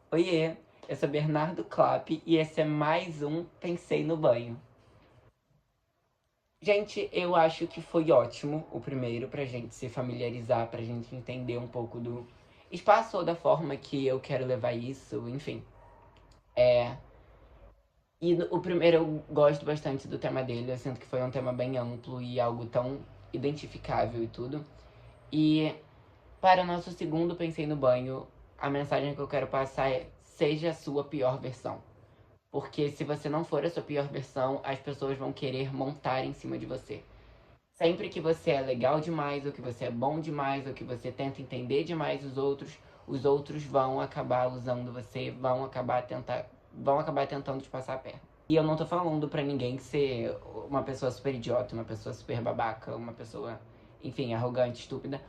Oiê, eu sou Bernardo Clapp e esse é mais um Pensei no Banho. Gente, eu acho que foi ótimo o primeiro pra gente se familiarizar, pra gente entender um pouco do espaço ou da forma que eu quero levar isso, enfim. O primeiro eu gosto bastante do tema dele, eu sinto que foi um tema bem amplo e algo tão identificável e tudo. E para o nosso segundo Pensei no Banho, a mensagem que eu quero passar é: seja a sua pior versão. Porque se você não for a sua pior versão, as pessoas vão querer montar em cima de você. Sempre que você é legal demais, ou que você é bom demais, ou que você tenta entender demais os outros vão acabar usando você, vão acabar tentando te passar a perna. E eu não tô falando pra ninguém ser uma pessoa super idiota, uma pessoa super babaca, uma pessoa, enfim, arrogante, estúpida.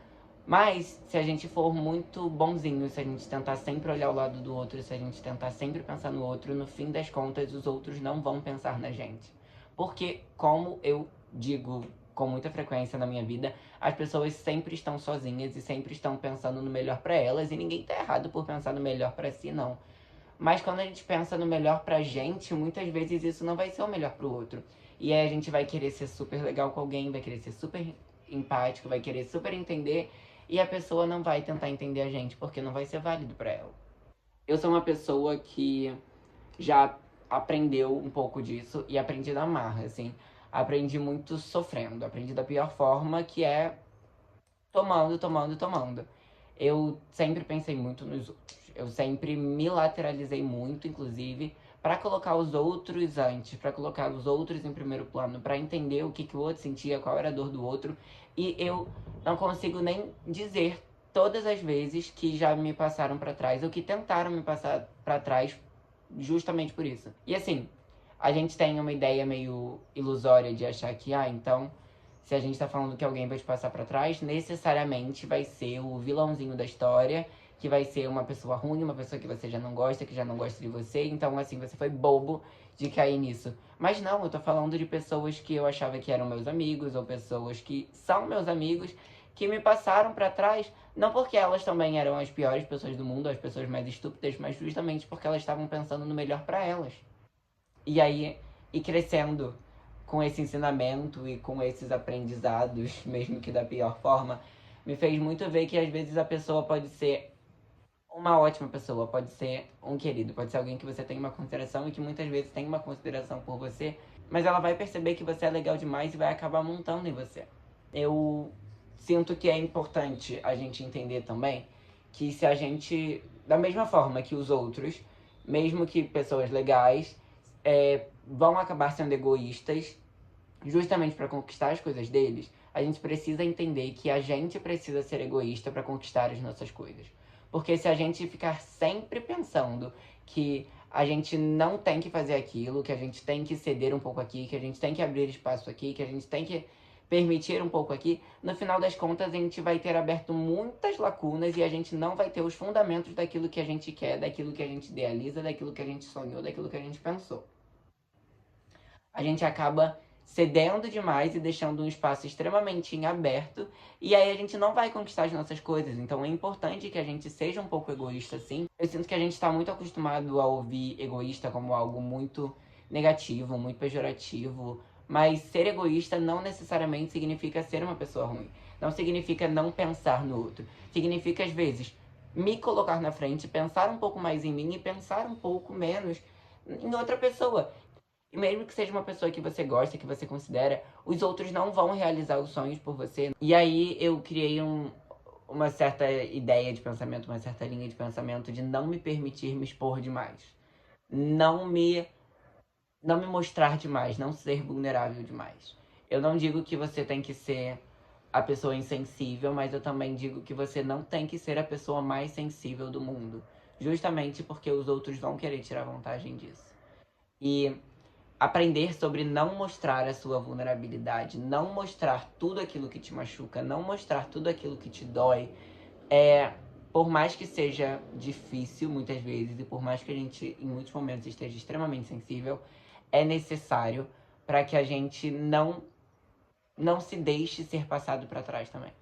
Mas, se a gente for muito bonzinho, se a gente tentar sempre olhar o lado do outro, se a gente tentar sempre pensar no outro, no fim das contas, os outros não vão pensar na gente. Porque, como eu digo com muita frequência na minha vida, as pessoas sempre estão sozinhas e sempre estão pensando no melhor pra elas, e ninguém tá errado por pensar no melhor pra si, não. Mas quando a gente pensa no melhor pra gente, muitas vezes isso não vai ser o melhor pro outro. E aí a gente vai querer ser super legal com alguém, vai querer ser super empático, vai querer super entender, e a pessoa não vai tentar entender a gente, porque não vai ser válido pra ela. Eu sou uma pessoa que já aprendeu um pouco disso e aprendi na marra, assim. Aprendi muito sofrendo, aprendi da pior forma, que é tomando, tomando, tomando. Eu sempre pensei muito nos outros. Eu sempre me lateralizei muito, inclusive, para colocar os outros antes, para colocar os outros em primeiro plano, para entender o que, que o outro sentia, qual era a dor do outro. E eu não consigo nem dizer todas as vezes que já me passaram para trás, ou que tentaram me passar para trás, justamente por isso. E assim, a gente tem uma ideia meio ilusória de achar que, então se a gente tá falando que alguém vai te passar pra trás, necessariamente vai ser o vilãozinho da história, que vai ser uma pessoa ruim, uma pessoa que você já não gosta, que já não gosta de você. Então, assim, você foi bobo de cair nisso. Mas não, eu tô falando de pessoas que eu achava que eram meus amigos, ou pessoas que são meus amigos, que me passaram pra trás, não porque elas também eram as piores pessoas do mundo, as pessoas mais estúpidas, mas justamente porque elas estavam pensando no melhor pra elas. E aí, ir crescendo com esse ensinamento e com esses aprendizados, mesmo que da pior forma, me fez muito ver que às vezes a pessoa pode ser uma ótima pessoa, pode ser um querido, pode ser alguém que você tem uma consideração e que muitas vezes tem uma consideração por você, mas ela vai perceber que você é legal demais e vai acabar montando em você. Eu sinto que é importante a gente entender também que se a gente, da mesma forma que os outros, mesmo que pessoas legais, vão acabar sendo egoístas justamente para conquistar as coisas deles, a gente precisa entender que a gente precisa ser egoísta para conquistar as nossas coisas. Porque se a gente ficar sempre pensando que a gente não tem que fazer aquilo, que a gente tem que ceder um pouco aqui, que a gente tem que abrir espaço aqui, que a gente tem que permitir um pouco aqui, no final das contas a gente vai ter aberto muitas lacunas e a gente não vai ter os fundamentos daquilo que a gente quer, daquilo que a gente idealiza, daquilo que a gente sonhou, daquilo que a gente pensou. A gente acaba cedendo demais e deixando um espaço extremamente em aberto, e aí a gente não vai conquistar as nossas coisas. Então é importante que a gente seja um pouco egoísta, sim. Eu sinto que a gente está muito acostumado a ouvir egoísta como algo muito negativo, muito pejorativo, mas ser egoísta não necessariamente significa ser uma pessoa ruim. Não significa não pensar no outro. Significa, às vezes, me colocar na frente, pensar um pouco mais em mim e pensar um pouco menos em outra pessoa. E mesmo que seja uma pessoa que você gosta, que você considera, os outros não vão realizar os sonhos por você. E aí eu criei uma certa ideia de pensamento, uma certa linha de pensamento de não me permitir me expor demais. Não me, não me mostrar demais, não ser vulnerável demais. Eu não digo que você tem que ser a pessoa insensível, mas eu também digo que você não tem que ser a pessoa mais sensível do mundo. Justamente porque os outros vão querer tirar vantagem disso. E aprender sobre não mostrar a sua vulnerabilidade, não mostrar tudo aquilo que te machuca, não mostrar tudo aquilo que te dói, por mais que seja difícil muitas vezes e por mais que a gente em muitos momentos esteja extremamente sensível, é necessário para que a gente não se deixe ser passado para trás também.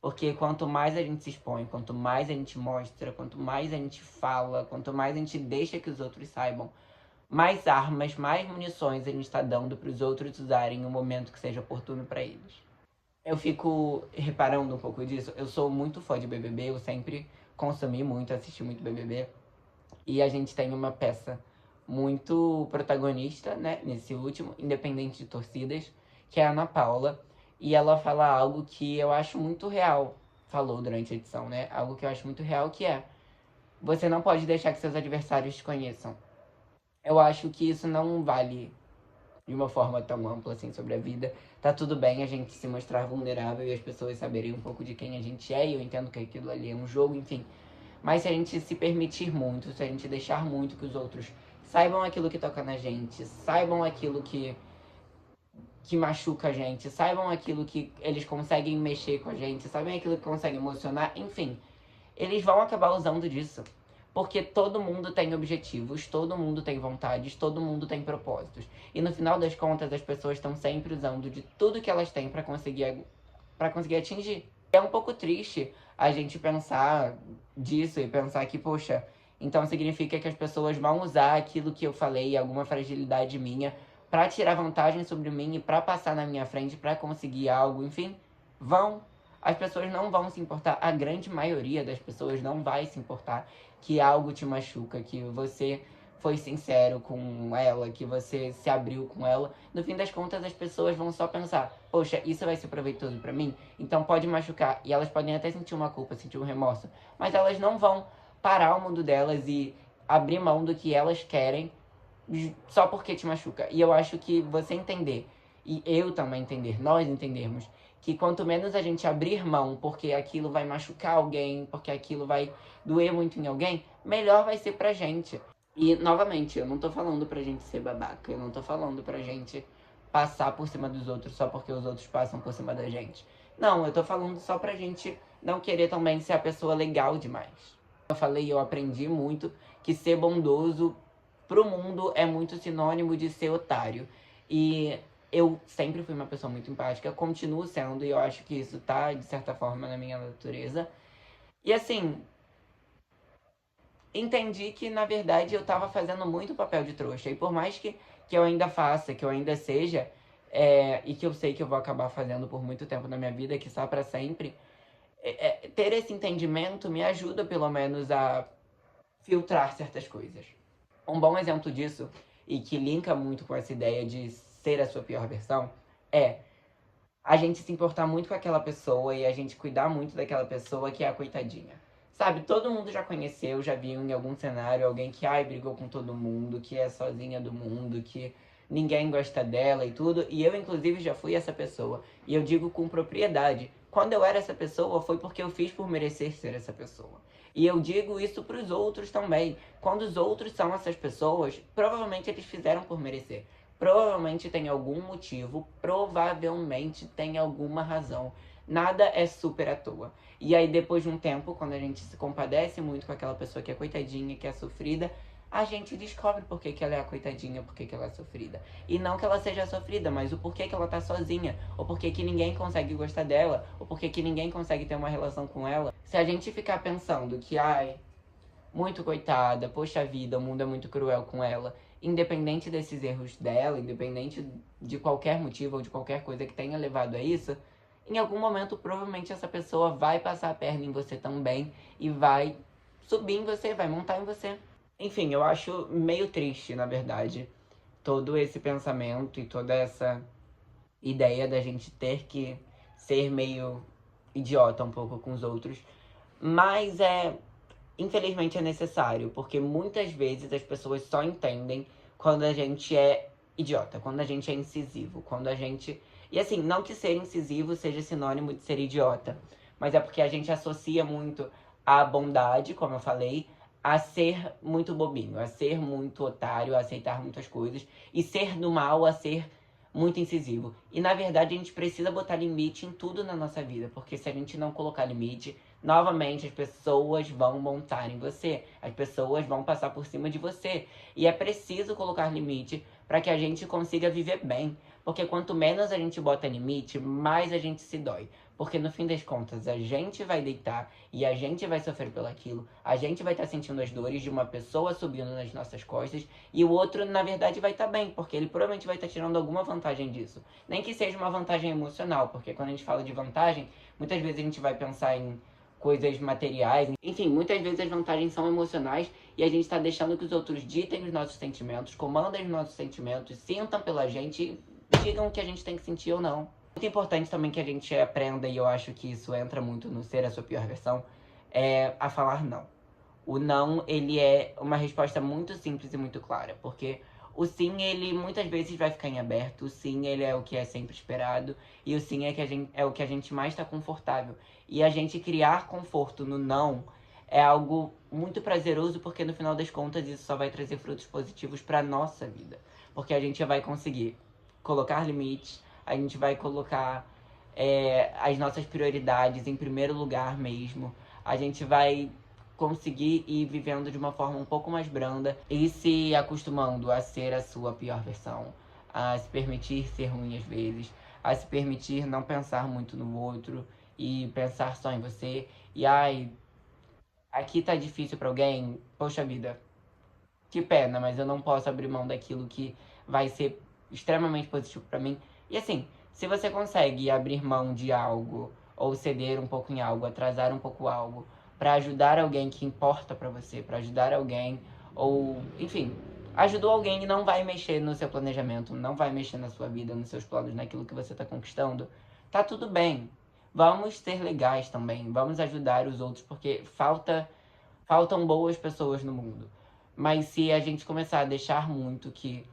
Porque quanto mais a gente se expõe, quanto mais a gente mostra, quanto mais a gente fala, quanto mais a gente deixa que os outros saibam, mais armas, mais munições a gente está dando para os outros usarem no momento que seja oportuno para eles. Eu fico reparando um pouco disso. Eu sou muito fã de BBB, eu sempre consumi muito, assisti muito BBB. E a gente tem uma peça muito protagonista, né, nesse último, independente de torcidas, que é a Ana Paula. E ela fala algo que eu acho muito real, falou durante a edição, né? Algo que eu acho muito real, que é: você não pode deixar que seus adversários te conheçam. Eu acho que isso não vale de uma forma tão ampla assim sobre a vida. Tá tudo bem a gente se mostrar vulnerável e as pessoas saberem um pouco de quem a gente é, e eu entendo que aquilo ali é um jogo, enfim. Mas se a gente se permitir muito, se a gente deixar muito que os outros saibam aquilo que toca na gente, saibam aquilo que machuca a gente, saibam aquilo que eles conseguem mexer com a gente, sabem aquilo que conseguem emocionar, enfim, eles vão acabar usando disso. Porque todo mundo tem objetivos, todo mundo tem vontades, todo mundo tem propósitos. E no final das contas, as pessoas estão sempre usando de tudo que elas têm para conseguir atingir. É um pouco triste a gente pensar disso e pensar que, poxa, então significa que as pessoas vão usar aquilo que eu falei, alguma fragilidade minha, para tirar vantagem sobre mim e para passar na minha frente, para conseguir algo, enfim, vão. As pessoas não vão se importar, a grande maioria das pessoas não vai se importar que algo te machuca, que você foi sincero com ela, que você se abriu com ela. No fim das contas, as pessoas vão só pensar: poxa, isso vai ser proveitoso para mim? Então pode machucar. E elas podem até sentir uma culpa, sentir um remorso, mas elas não vão parar o mundo delas e abrir mão do que elas querem só porque te machuca. E eu acho que você entender, e eu também entender, nós entendermos, que quanto menos a gente abrir mão porque aquilo vai machucar alguém, porque aquilo vai doer muito em alguém, melhor vai ser pra gente. E, novamente, eu não tô falando pra gente ser babaca, eu não tô falando pra gente passar por cima dos outros só porque os outros passam por cima da gente. Não, eu tô falando só pra gente não querer também ser a pessoa legal demais. Eu falei, eu aprendi muito que ser bondoso pro mundo é muito sinônimo de ser otário. E eu sempre fui uma pessoa muito empática, continuo sendo, e eu acho que isso tá, de certa forma, na minha natureza. E assim, entendi que, na verdade, eu tava fazendo muito papel de trouxa. E por mais que eu ainda faça, que eu ainda seja, e que eu sei que eu vou acabar fazendo por muito tempo na minha vida, que só pra sempre, ter esse entendimento me ajuda, pelo menos, a filtrar certas coisas. Um bom exemplo disso, e que linka muito com essa ideia de ser a sua pior versão, é a gente se importar muito com aquela pessoa e a gente cuidar muito daquela pessoa que é a coitadinha. Sabe, todo mundo já conheceu, já viu em algum cenário alguém que, brigou com todo mundo, que é sozinha do mundo, que ninguém gosta dela e tudo. E eu, inclusive, já fui essa pessoa. E eu digo com propriedade, quando eu era essa pessoa, foi porque eu fiz por merecer ser essa pessoa. E eu digo isso pros outros também. Quando os outros são essas pessoas, provavelmente eles fizeram por merecer. Provavelmente tem algum motivo, provavelmente tem alguma razão. Nada é super à toa. E aí, depois de um tempo, quando a gente se compadece muito com aquela pessoa que é coitadinha, que é sofrida, a gente descobre por que ela é a coitadinha, por que ela é sofrida. E não que ela seja sofrida, mas o porquê que ela tá sozinha, ou porquê que ninguém consegue gostar dela, ou porquê que ninguém consegue ter uma relação com ela. Se a gente ficar pensando que, muito coitada, poxa vida, o mundo é muito cruel com ela, independente desses erros dela, independente de qualquer motivo ou de qualquer coisa que tenha levado a isso, em algum momento provavelmente essa pessoa vai passar a perna em você também e vai subir em você, vai montar em você. Enfim, eu acho meio triste, na verdade, todo esse pensamento e toda essa ideia da gente ter que ser meio idiota um pouco com os outros, mas infelizmente é necessário, porque muitas vezes as pessoas só entendem quando a gente é idiota, quando a gente é incisivo, quando a gente... E assim, não que ser incisivo seja sinônimo de ser idiota, mas é porque a gente associa muito a bondade, como eu falei, a ser muito bobinho, a ser muito otário, a aceitar muitas coisas, e ser do mal a ser muito incisivo. E na verdade a gente precisa botar limite em tudo na nossa vida, porque se a gente não colocar limite, novamente as pessoas vão montar em você, as pessoas vão passar por cima de você. E é preciso colocar limite para que a gente consiga viver bem, porque quanto menos a gente bota limite, mais a gente se dói. Porque no fim das contas, a gente vai deitar e a gente vai sofrer pelaquilo. A gente vai estar sentindo as dores de uma pessoa subindo nas nossas costas. E o outro, na verdade, vai estar bem, porque ele provavelmente vai estar tirando alguma vantagem disso. Nem que seja uma vantagem emocional, porque quando a gente fala de vantagem, muitas vezes a gente vai pensar em coisas materiais. Enfim, muitas vezes as vantagens são emocionais e a gente está deixando que os outros ditem os nossos sentimentos, comandem os nossos sentimentos, sintam pela gente e digam o que a gente tem que sentir ou não. Muito importante também que a gente aprenda, e eu acho que isso entra muito no ser a sua pior versão, é a falar não. O não, ele é uma resposta muito simples e muito clara, porque o sim, ele muitas vezes vai ficar em aberto, o sim, ele é o que é sempre esperado, e o sim é o que a gente mais está confortável. E a gente criar conforto no não é algo muito prazeroso, porque no final das contas isso só vai trazer frutos positivos para nossa vida. Porque a gente vai conseguir colocar limites, a gente vai colocar as nossas prioridades em primeiro lugar mesmo, a gente vai conseguir ir vivendo de uma forma um pouco mais branda e se acostumando a ser a sua pior versão, a se permitir ser ruim às vezes, a se permitir não pensar muito no outro e pensar só em você. E ai, aqui tá difícil pra alguém, poxa vida, que pena, mas eu não posso abrir mão daquilo que vai ser extremamente positivo pra mim. E assim, se você consegue abrir mão de algo, ou ceder um pouco em algo, atrasar um pouco algo, pra ajudar alguém que importa pra você, pra ajudar alguém, ou enfim, ajudou alguém e não vai mexer no seu planejamento, não vai mexer na sua vida, nos seus planos, naquilo que você tá conquistando, tá tudo bem. Vamos ser legais também, vamos ajudar os outros, porque faltam boas pessoas no mundo. Mas se a gente começar a deixar muito que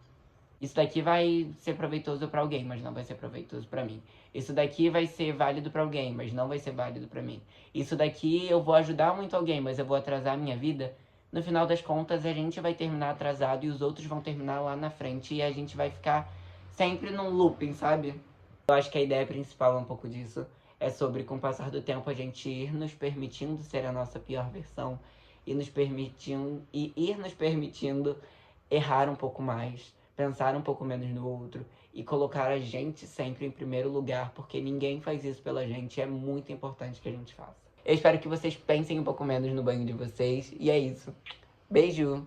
isso daqui vai ser proveitoso para alguém, mas não vai ser proveitoso para mim. Isso daqui vai ser válido para alguém, mas não vai ser válido para mim. Isso daqui eu vou ajudar muito alguém, mas eu vou atrasar a minha vida. No final das contas, a gente vai terminar atrasado e os outros vão terminar lá na frente e a gente vai ficar sempre num looping, sabe? Eu acho que a ideia principal é um pouco disso. É sobre, com o passar do tempo, a gente ir nos permitindo ser a nossa pior versão e ir nos permitindo errar um pouco mais, pensar um pouco menos no outro e colocar a gente sempre em primeiro lugar, porque ninguém faz isso pela gente, é muito importante que a gente faça. Eu espero que vocês pensem um pouco menos no banho de vocês, e é isso. Beijo!